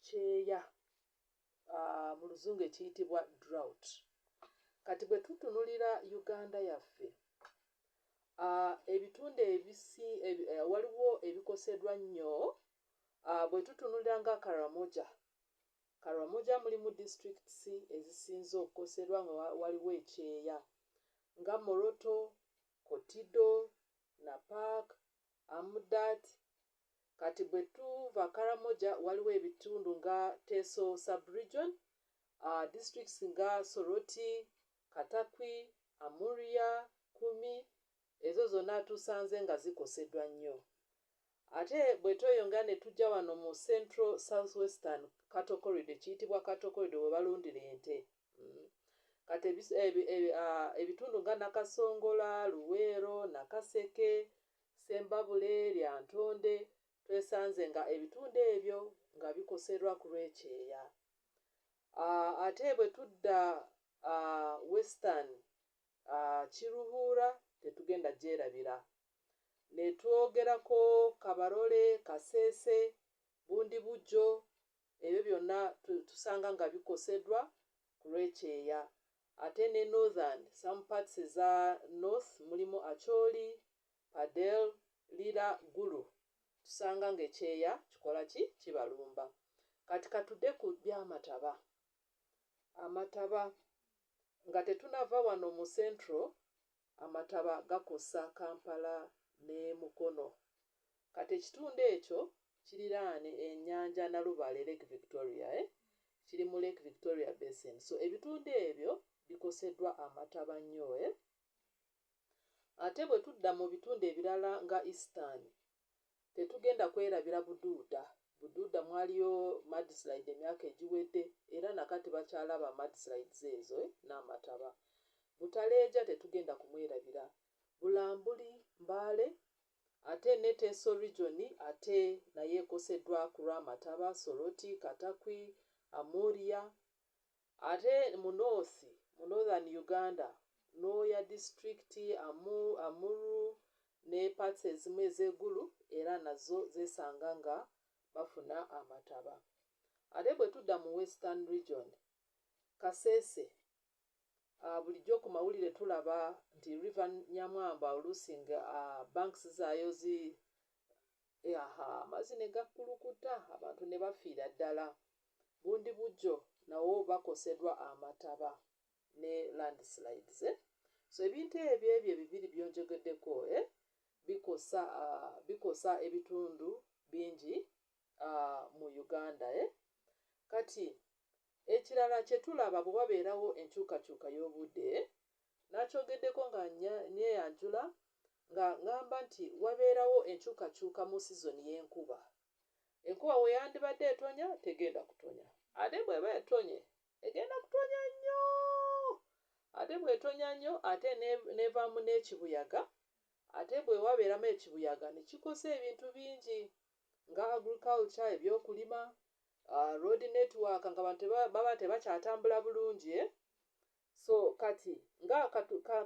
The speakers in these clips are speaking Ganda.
kyeya mu luzungu ekiyitibwa drought. Kati bwe tutunulira Uganda yaffe ebitundu waliwo ebikoseddwa nnyo bwe tutunulira nga Karamoja mulimu districts ezisinze okukoserwa nga waliwo ekyeya nga Moroto, Kotido, Napak, Amudat. Kati bwe tuva Karamoja waliwo ebitundu nga Teso sub-region, districts nga Soroti, Katakwi, Amuria, Kumi, ezo zonna tusanze nga zikoseddwa nnyo. Ate bwe tweyongera ne tujja wano mu Central Southwestern Cattle Corridor ekiyitibwa Cattle Corridor we balundira ente. Kati ebitundu nga Nakasongola, Luweero, Nakaseke, Sembabule, Lyantonde twesanze nga ebitundu ebyo nga bikoserwa ku lw'ekyeya. Ate bwe tudda Western Kiruhura tetugenda gyerabira. Ne twogerako Kabarole, Kasese, Bundibujjo, ebyo byonna tusanga nga bikoseddwa ku lw'ekyeya. Ate ne Northern, some parts eza North mulimu Acholi, Padel, Lira, Gulu tusanga nga ekyeya kikola ki kibalumba. Kati katudde ku by'amataba. Amataba nga tetunava wano mu Central, amataba gakosa Kampala ne Mukono. Kati ekitundu ekyo kiriraane ennyanja Nalubaale, Lake Victoria, kiri mu Lake Victoria Basin. So ebitundu ebyo bikoseddwa amataba nnyo. Ate bwe tudda mu bitundu ebirala nga Eastern tetugenda kwerabira Buduuda. Buduuda mwaliyo mudslide emyaka egiwedde era nakati bakyalaba mudslides ezo n'amataba. Butaleeja tetugenda kumwerabira. Bulambuli, Mbaale, ate ne Teso region ate naye ekoseddwa ku lw'amataba. Soroti, Katakwi, Amuria. Ate mu Northern Uganda, Noya district, Amuru ne parts ezimu ez'eggulu era nazo zeesanga nga bafuna amataba. Ate bwe tudda mu Western region, Kasese, bulijjo ku mawulire tulaba nti River Nyamwamba oluusi nga banks zaayo amazzi ne gakkulukuta abantu ne bafiira ddala. Bundibujjo nawo bakoseddwa amataba ne landslides. So ebintu ebyo bibiri byonjogeddeko bikosa ebitundu bingi mu Uganda. Kati ekirala kye tulaba bwe wabeerawo enkyukakyuka y'obudde, nakyogeddeko nga nyeyanjula nga ngamba nti wabeerawo enkyukakyuka mu sizoni y'enkuba. Enkuba we yandibadde etonya tegenda kutonya, ate bw'eba etonye egenda kutonya nnyo. Ate bw'etonya nnyo ate nevaamu n'ekibuyaga. Ate bwe wabeeramu ekibuyaga ne kikosa ebintu bingi nga agriculture, ebyokulima, road network nga abantu baba tebakyatambula bulungi. So kati nga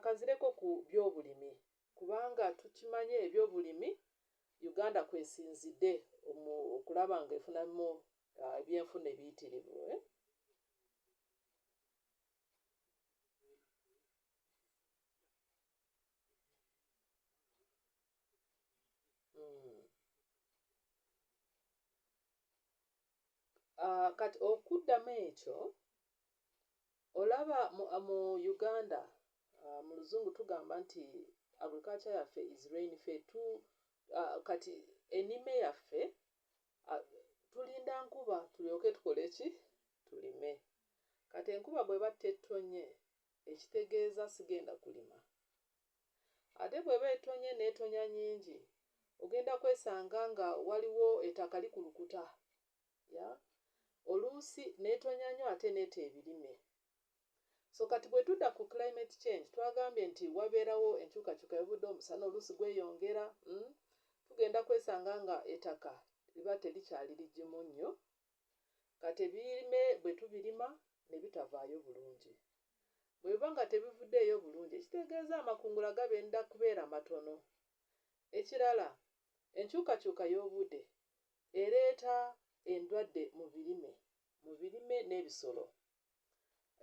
kanzireko ku byobulimi, kubanga tukimanye ebyobulimi Uganda kwesinzidde okulaba nga efunamu ebyenfuna ebiyitirivu. Kati okuddamu ekyo olaba mu Uganda mu luzungu tugamba nti agriculture yaffe is rain fed. Kati ennime yaffe tulinda nkuba tulyoke tukole ki? Tulime. Kati enkuba bw'eba tettonye ekitegeeza sigenda kulima. Ate bw'eba etonye n'etonya nnyingi ogenda kwesanga nga waliwo ettaka likulukuta. Oluusi n'etonya nnyo ate neeta ebirime. So kati bwe tudda ku climate change twagambye nti wabeerawo enkyukakyuka y'obudde, omusana oluusi gweyongera, tugenda kwesanga nga ettaka liba terikyali ligimu nnyo. Kati ebirime bwe tubirima ne bitavaayo bulungi. Bwe biba nga tebivuddeeyo bulungi ekitegeeza amakungula gabenda kubeera matono. Ekirala, enkyukakyuka y'obudde ereeta endwadde mu birime. birime n'ebisolo.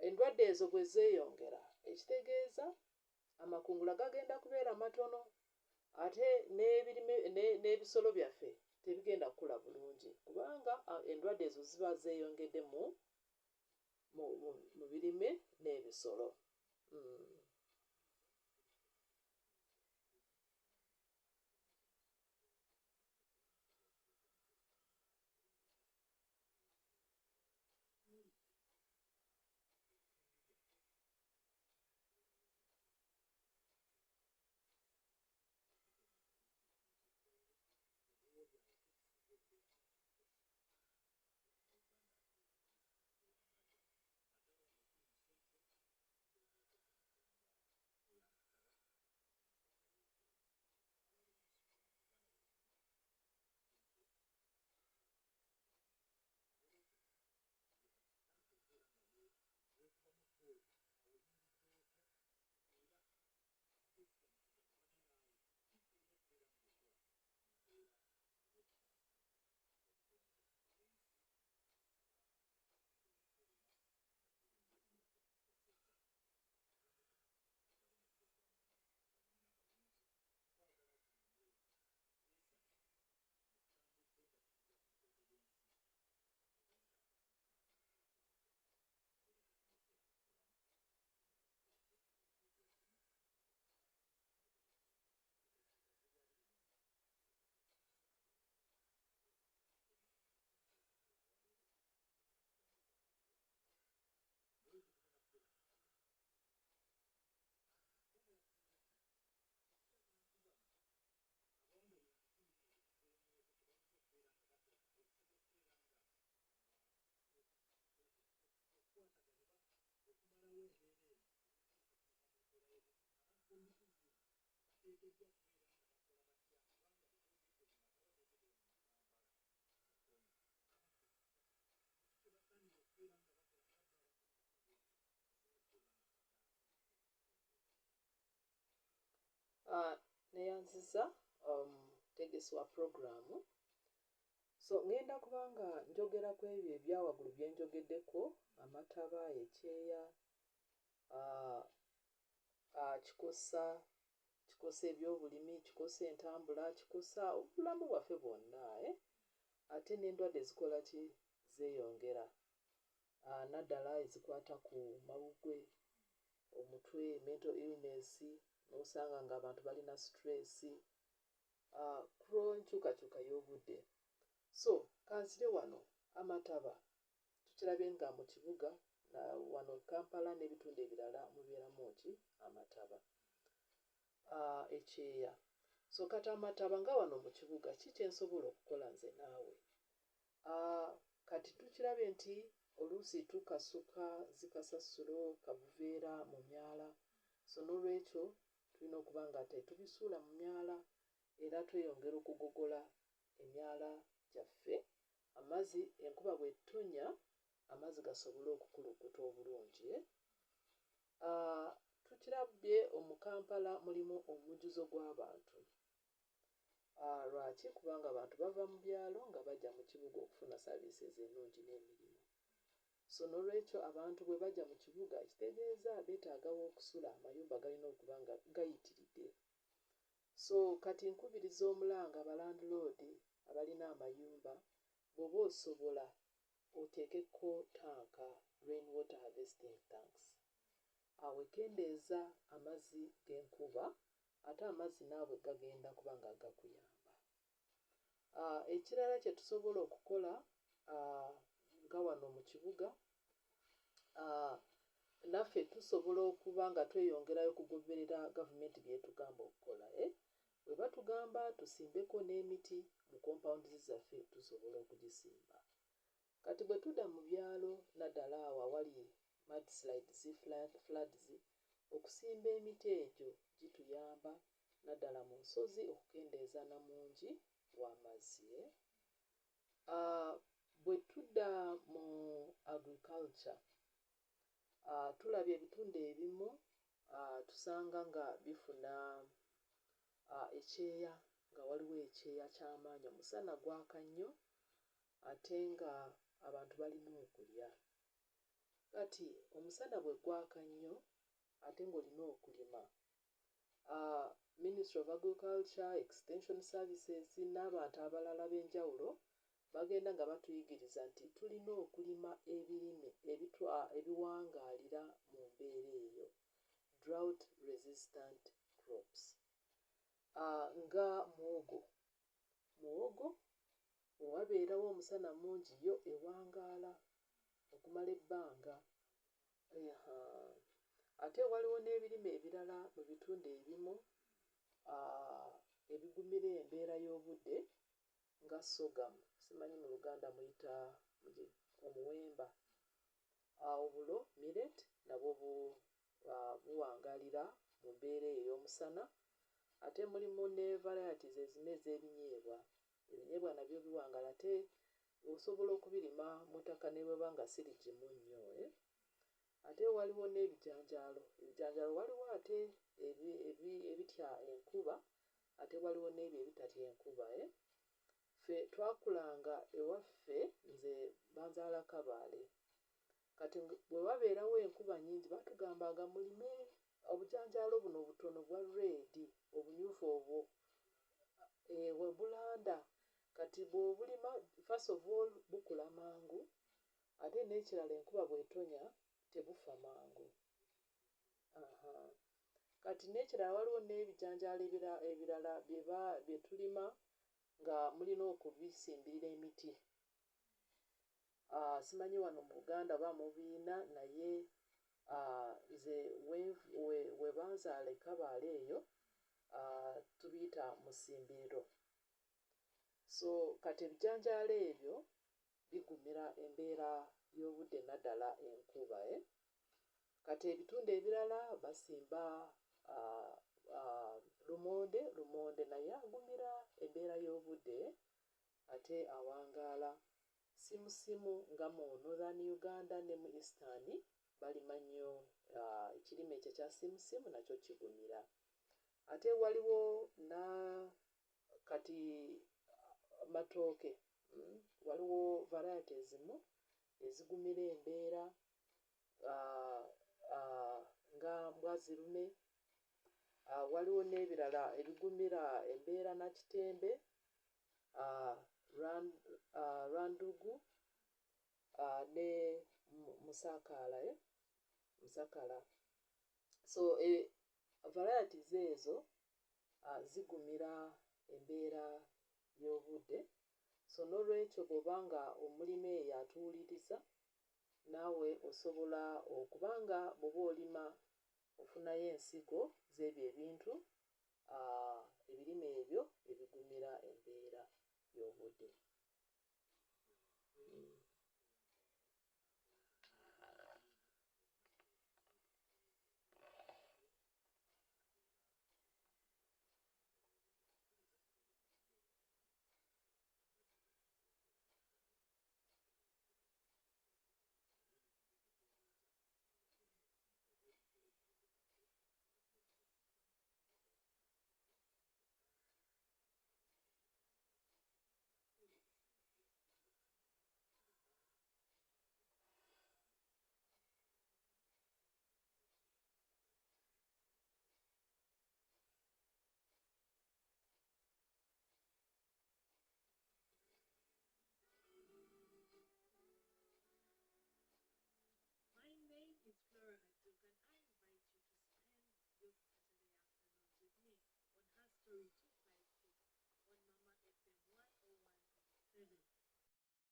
Endwadde ezo bwe zeeyongera ekitegeeza amakungula gagenda kubeera matono ate n'ebisolo byaffe tebigenda kukula bulungi kubanga endwadde ezo ziba zeeyongedde mu birime n'ebisolo. Neyanziza tegesi wa puroguramu. So ngenda kubanga njogera ku ebyo ebyawaggulu bye njogeddeko: amataba, ekyeya, kikosa ebyobulimi, kikosa entambula, kikosa obulamu bwaffe bwonna. Ate n'endwadde zikola ki? Zeeyongera, naddala ezikwata ku mawuggwe, omutwe, mental illness, n'osanga ng'abantu balina stress, enkyukakyuka y'obudde. So kansire wano amataba tukirabye nga mu kibuga wano Kampala n'ebitundu ebirala mubeeramu ki? Amataba. Ekyeya. So kati amataba nga wano mu kibuga ki kye nsobola okukola nze naawe? Kati tukirabye nti oluusi tukasuka zikasassulo, kabuveera mu myala. So n'olwekyo tulina okuba nga tetubisuula mu myala era tweyongera okugogola emyala gyaffe, amazzi enkuba bw'etonnya amazzi gasobole okukulukuta obulungi. Tukirabye mu Kampala mulimu omujjuzo gw'abantu. Lwaki? Kubanga abantu bava mu byalo nga bajja mu kibuga okufuna services ennungi n'emirimu. So n'olwekyo abantu bwe bajja mu kibuga ekitegeeza beetaagawo okusula, amayumba galina okuba nga gayitiridde. So kati nkubiriza omulanga abalandiroodi abalina amayumba, bw'oba osobola oteekeko tanka, rain water harvesting tanks. Awo ekendeeza amazzi g'enkuba, ate amazzi naabwe gagenda kuba nga gakuyamba. Ekirala kye tusobola okukola nga wano mu kibuga, naffe tusobola okuba nga tweyongerayo kugoberera gavumenti byetugamba okukola. Bwe batugamba tusimbeko n'emiti mu compounds zaffe, tusobola okugisimba. Kati bwe tudda mu byalo naddala awo awali mudslides, floods, okusimba emiti egyo gituyamba naddala mu nsozi okukendeeza namungi w'amazzi. Bwe tudda mu agriculture, tulabye ebitundu ebimu tusanga nga bifuna ekyeya, nga waliwo ekyeya ky'amaanyi, omusana gwaka nnyo ate nga abantu balina okulya. Kati omusana bwe gwaka nnyo ate ng'olina okulima. Ministry of Agriculture, Extension Services n'abantu abalala b'enjawulo bagenda nga batuyigiriza nti tulina okulima ebirime ebiwangaalira mu mbeera eyo, drought resistant crops, nga muwogo owabeerawo omusana mungi yo ewangaala okumala ebbanga. Ate waliwo n'ebirime ebirala mu bitundu ebimu ebigumira embeera y'obudde nga sorghum, simanyi mu Luganda muyita omuwemba, obulo millet nabwo buwangaalira mu mbeera eyo ey'omusana. Ate mulimu ne varieties ezimu ez'ebinyeebwa, ebinyeebwa nabyo biwangaala ate osobola okubirima mu ttaka ne bweba nga si ligimu nnyo. Ate waliwo n'ebijanjaalo. Ebijanjaalo waliwo ate ebitya enkuba, ate waliwo n'ebyo ebitatya enkuba. Ffe twakulanga ewaffe, nze banzaala Kabaale. Kati bwe wabeerawo enkuba nnyingi batugambanga mulime obujanjaalo buno obutono bwa red, obumyufu obwo, webulanda. Kati bw'obulima first of all bukula mangu, ate n'ekirala enkuba bw'etonya tebufa mangu. Kati n'ekirala waliwo n'ebijanjaalo ebirala bye tulima nga mulina okubisimbirira emiti. Simanyi wano mu Buganda oba mubiina, naye nze we banzaala e Kabaale eyo tubiyita musimbiriro. So kati ebijanjaalo ebyo bigumira embeera y'obudde naddala enkuba. Kati ebitundu ebirala basimba lumonde naye agumira embeera y'obudde ate awangaala. Simusimu nga mu Northern Uganda ne mu Eastern balima nnyo ekirime ekyo kya simusimu, nakyo kigumira. Ate waliwo kati matooke, waliwo variety ezimu ezigumira embeera nga mbwazirume. Waliwo n'ebirala ebigumira embeera nakitembe, lwandugu ne musakala. So varieties ezo zigumira embeera y'obudde. So n'olwekyo bw'oba nga omulimi eyo atuwuliriza, naawe osobola okuba nga bw'oba olima ofunayo ensigo z'ebyo ebintu, ebirime ebyo ebigumira embeera y'obudde.